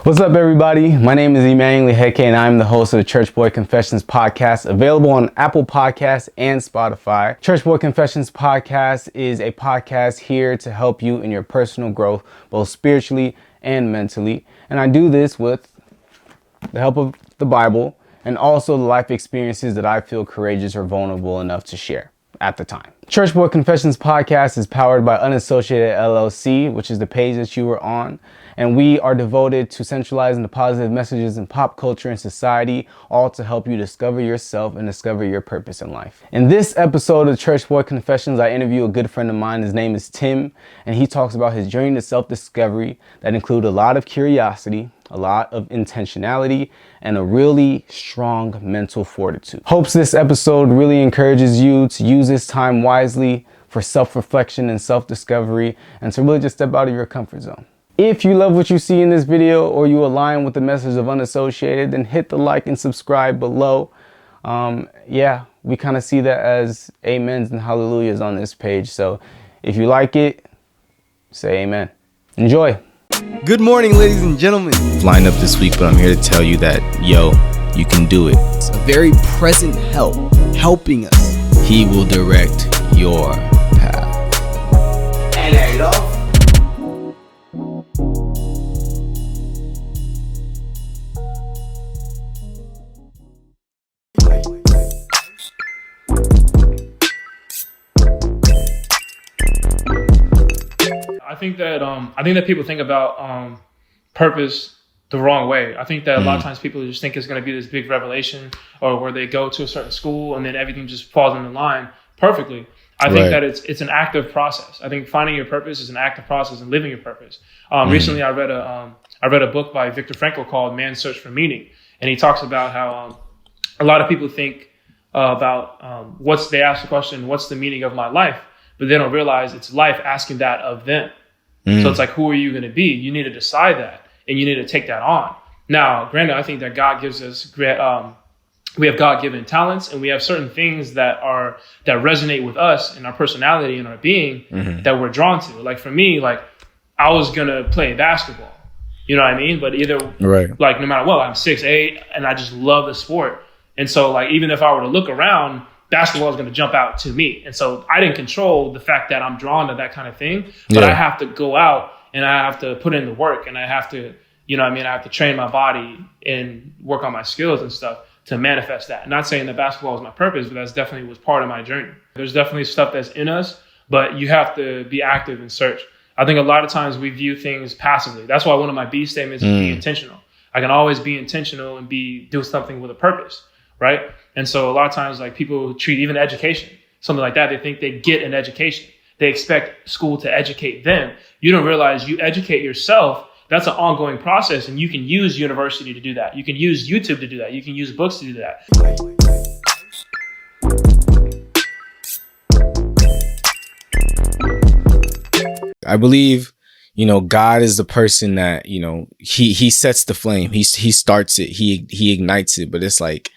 What's up, everybody? My name is Emmanuel Heke, and I'm the host of the Church Boy Confessions podcast, available on Apple Podcasts and Spotify. Church Boy Confessions podcast is a podcast here to help you in your personal growth, both spiritually and mentally. And I do this with the help of the Bible and also the life experiences that I feel courageous or vulnerable enough to share at the time. Church Boy Confessions podcast is powered by Unassociated LLC, which is the page that you are on. And we are devoted to centralizing the positive messages in pop culture and society, all to help you discover yourself and discover your purpose in life. In this episode of Church Boy Confessions, I interview a good friend of mine. His name is Tim, and he talks about his journey to self-discovery that include a lot of curiosity, a lot of intentionality, and a really strong mental fortitude. Hopes this episode really encourages you to use this time wisely for self-reflection and self-discovery, and to really just step out of your comfort zone. If you love what you see in this video or you align with the message of Unassociated, then hit the like and subscribe below. We kind of see that as amens and hallelujahs on this page. So if you like it, say amen. Enjoy. Good morning, ladies and gentlemen. Line up this week, but I'm here to tell you that, you can do it. It's a very present help, helping us. He will direct your path. And there you go. I think that people think about purpose the wrong way. I think that a lot of times people just think it's going to be this big revelation, or where they go to a certain school and then everything just falls into line perfectly. I think that it's an active process. I think finding your purpose is an active process and living your purpose. Recently, I read a book by Viktor Frankl called Man's Search for Meaning, and he talks about how a lot of people think about they ask the question, "What's the meaning of my life?" But they don't realize it's life asking that of them. So it's like, who are you going to be? You need to decide that, and you need to take that on. Now, granted, I think that God gives us we have God-given talents, and we have certain things that resonate with us and our personality and our being that we're drawn to. Like for me, I was gonna play basketball, you know what I mean? But no matter what, I'm 6'8", and I just love the sport. And so even if I were to look around, basketball is going to jump out to me. And so I didn't control the fact that I'm drawn to that kind of thing, but I have to go out and I have to put in the work, and I have to, I have to train my body and work on my skills and stuff to manifest that. Not saying that basketball was my purpose, but that's definitely was part of my journey. There's definitely stuff that's in us, but you have to be active and search. I think a lot of times we view things passively. That's why one of my B statements is be intentional. I can always be intentional and do something with a purpose, right? And so a lot of times, people treat even education, something like that, they think they get an education. They expect school to educate them. You don't realize you educate yourself. That's an ongoing process, and you can use university to do that. You can use YouTube to do that. You can use books to do that. I believe, God is the person that, he sets the flame. He starts it. He ignites it. But it's like,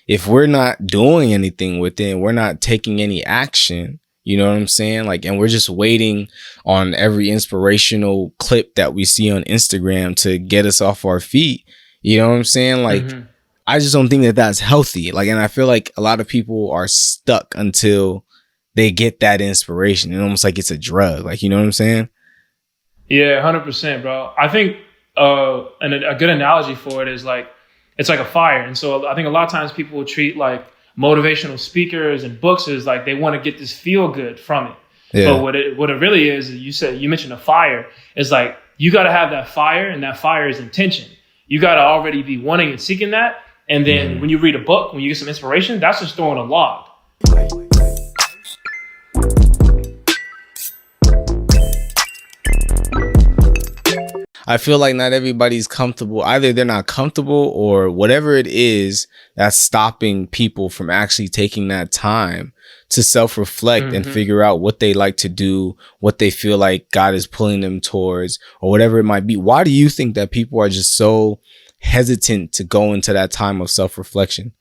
if we're not doing anything with it, we're not taking any action, you know what I'm saying? And we're just waiting on every inspirational clip that we see on Instagram to get us off our feet. You know what I'm saying? I just don't think that that's healthy. And I feel like a lot of people are stuck until they get that inspiration. It's almost like it's a drug. You know what I'm saying? Yeah, 100%, bro. I think a good analogy for it is it's like a fire. And so I think a lot of times people will treat motivational speakers and books as they want to get this feel good from it. Yeah. But what it really is, you mentioned a fire, is you got to have that fire, and that fire is intention. You got to already be wanting and seeking that. And then when you read a book, when you get some inspiration, that's just throwing a log. I feel like not everybody's comfortable. Either they're not comfortable, or whatever it is that's stopping people from actually taking that time to self-reflect and figure out what they like to do, what they feel like God is pulling them towards, or whatever it might be. Why do you think that people are just so hesitant to go into that time of self-reflection?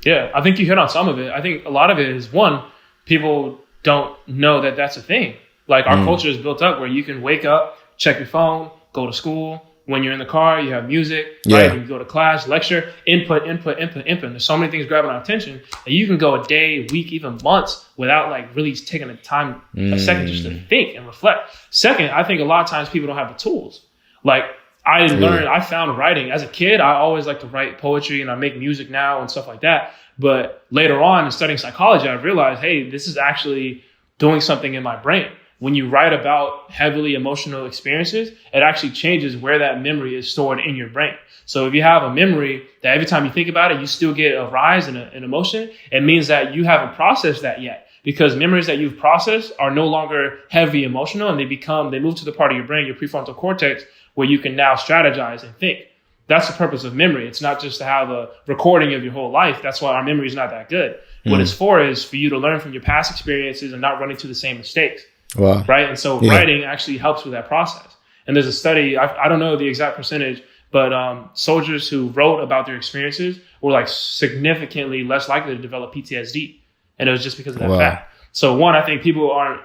Yeah, I think you hit on some of it. I think a lot of it is, one, people don't know that that's a thing. Our culture is built up where you can wake up, check your phone, go to school, when you're in the car, you have music, Yeah. right? You go to class, lecture, input. There's so many things grabbing our attention that you can go a day, week, even months without like really taking the time, a second just to think and reflect. Second, I think a lot of times people don't have the tools. Like I found writing as a kid. I always like to write poetry and I make music now and stuff like that. But later on in studying psychology, I realized, hey, this is actually doing something in my brain. When you write about heavily emotional experiences, it actually changes where that memory is stored in your brain. So if you have a memory that every time you think about it, you still get a rise in an emotion, it means that you haven't processed that yet, because memories that you've processed are no longer heavy emotional, and they move to the part of your brain, your prefrontal cortex, where you can now strategize and think. That's the purpose of memory. It's not just to have a recording of your whole life. That's why our memory is not that good. What it's for is for you to learn from your past experiences and not run into the same mistakes. Wow. Right. And so writing actually helps with that process. And there's a study, I don't know the exact percentage, but soldiers who wrote about their experiences were like significantly less likely to develop PTSD. And it was just because of that fact. So one, I think people aren't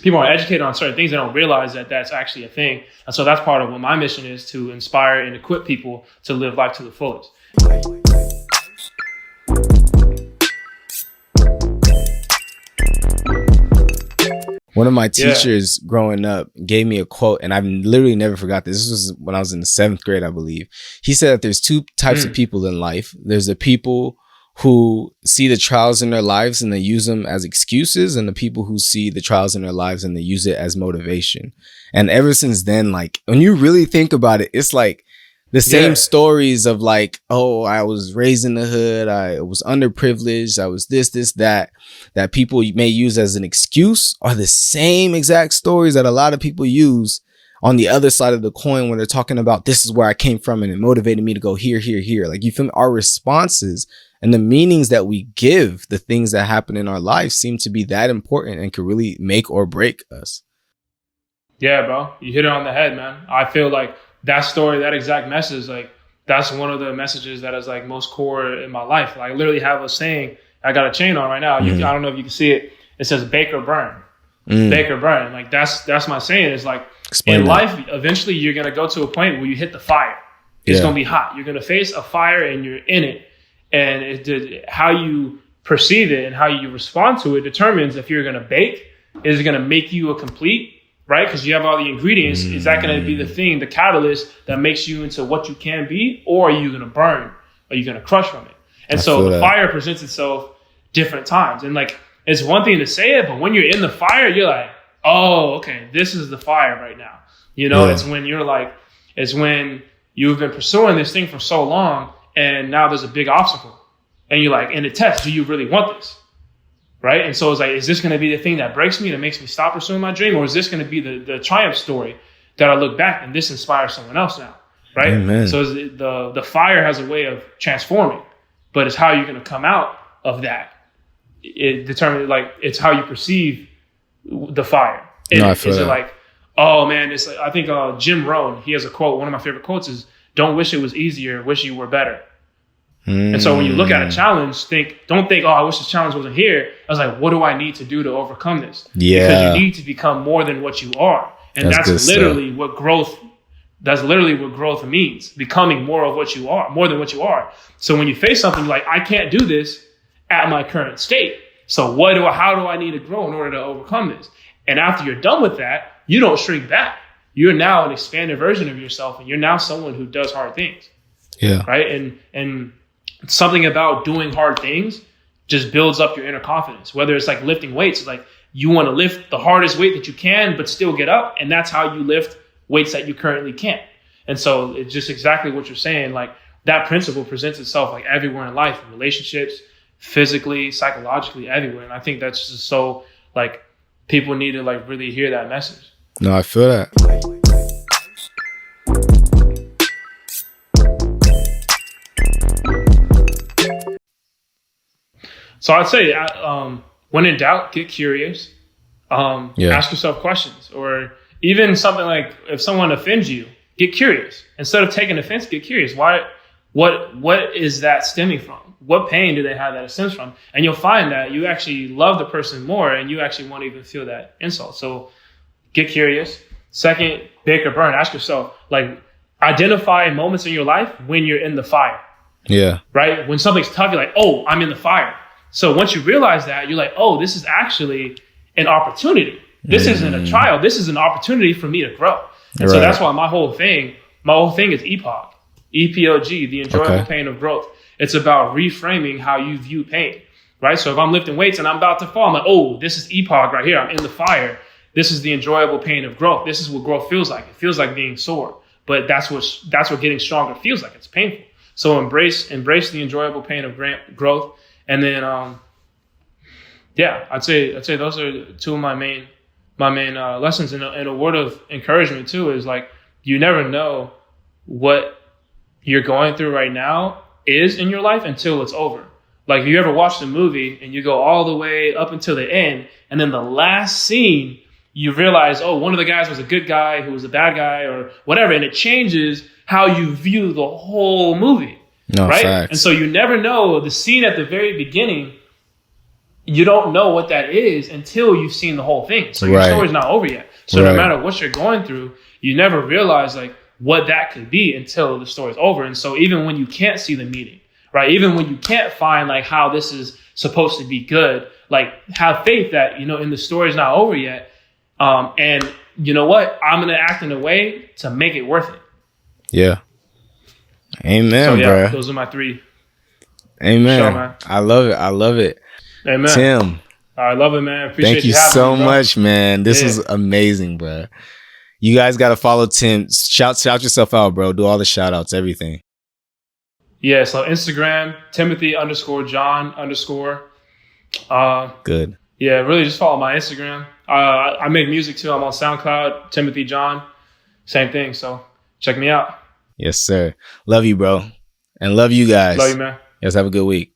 educated on certain things. They don't realize that that's actually a thing. And so that's part of what my mission is, to inspire and equip people to live life to the fullest. One of my teachers growing up gave me a quote, and I've literally never forgot this. This was when I was in the 7th grade, I believe. He said that there's two types of people in life. There's the people who see the trials in their lives and they use them as excuses, and the people who see the trials in their lives and they use it as motivation. And ever since then, like, when you really think about it, it's like the same stories of like, oh, I was raised in the hood, I was underprivileged, I was this, that people may use as an excuse, are the same exact stories that a lot of people use on the other side of the coin when they're talking about, this is where I came from and it motivated me to go here. Like, you feel me? Our responses and the meanings that we give the things that happen in our lives seem to be that important and could really make or break us. Yeah, bro. You hit it on the head, man. I feel like that story, that exact message, like, that's one of the messages that is like most core in my life. Like, I literally have a saying. I got a chain on right now. I don't know if you can see it. It says bake or burn. Bake or burn. Like, that's my saying. It's like, explain in life, eventually you're going to go to a point where you hit the fire. It's going to be hot. You're going to face a fire and you're in it. And how you perceive it and how you respond to it determines if you're going to bake. Is it going to make you a complete, right? Because you have all the ingredients. Is that going to be the thing, the catalyst that makes you into what you can be? Or are you going to burn? Are you going to crush from it? And so the fire presents itself different times. And like, it's one thing to say it, but when you're in the fire, you're like, oh, okay, this is the fire right now. You know, it's when you've been pursuing this thing for so long and now there's a big obstacle. And you're like, in a test, do you really want this? Right? And so it's like, is this going to be the thing that breaks me, that makes me stop pursuing my dream? Or is this going to be the triumph story that I look back and this inspires someone else now? Right? Amen. So the fire has a way of transforming, but it's how you're going to come out of that. It determines, like, it's how you perceive the fire. Is it like, oh man, it's like, I think Jim Rohn, he has a quote. One of my favorite quotes is, "Don't wish it was easier, wish you were better." And so when you look at a challenge, don't think, oh, I wish this challenge wasn't here. I was like, what do I need to do to overcome this? Yeah. Because you need to become more than what you are. And that's literally what growth means. Becoming more of what you are, more than what you are. So when you face something like, I can't do this at my current state. So how do I need to grow in order to overcome this? And after you're done with that, you don't shrink back. You're now an expanded version of yourself, and you're now someone who does hard things. Yeah. Right. And something about doing hard things just builds up your inner confidence. Whether it's like lifting weights, it's like you want to lift the hardest weight that you can, but still get up. And that's how you lift weights that you currently can't. And so it's just exactly what you're saying. Like, that principle presents itself like everywhere in life, in relationships, physically, psychologically, everywhere. And I think that's just so, like, people need to like really hear that message. No, I feel that. So I'd say, when in doubt, get curious. Ask yourself questions, or even something like, if someone offends you, get curious. Instead of taking offense, get curious. Why? What is that stemming from? What pain do they have that it stems from? And you'll find that you actually love the person more, and you actually won't even feel that insult. So get curious. Second, bake or burn. Ask yourself, like, identify moments in your life when you're in the fire. Yeah. Right? When something's tough, you're like, oh, I'm in the fire. So once you realize that, you're like, oh, this is actually an opportunity. This isn't a trial. This is an opportunity for me to grow. And so that's why my whole thing is EPOG. EPOG, the enjoyable pain of growth. It's about reframing how you view pain. Right? So if I'm lifting weights and I'm about to fall, I'm like, oh, this is EPOG right here. I'm in the fire. This is the enjoyable pain of growth. This is what growth feels like. It feels like being sore. But that's what getting stronger feels like. It's painful. So embrace the enjoyable pain of growth. And then, I'd say those are two of my main lessons. And a word of encouragement too is like, you never know what you're going through right now is in your life until it's over. Like, if you ever watched a movie and you go all the way up until the end, and then the last scene, you realize, oh, one of the guys was a good guy who was a bad guy or whatever. And it changes how you view the whole movie. No, right? Facts. And so you never know the scene at the very beginning. You don't know what that is until you've seen the whole thing. So your story's not over yet. So no matter what you're going through, you never realize like what that could be until the story's over. And so even when you can't see the meaning, right? Even when you can't find like how this is supposed to be good, like have faith that, in the story's not over yet. And you know what? I'm going to act in a way to make it worth it. Yeah. Amen, bro. Those are my three. Amen. Show, I love it. Amen. Tim. I love it, man. Appreciate Thank you so much, man. This is amazing, bro. You guys got to follow Tim. Shout yourself out, bro. Do all the shout outs, everything. Yeah. So Instagram, Timothy_John_. Good. Yeah. Really just follow my Instagram. I make music too. I'm on SoundCloud, Timothy John. Same thing. So check me out. Yes, sir. Love you, bro. And love you guys. Love you, man. Yes, have a good week.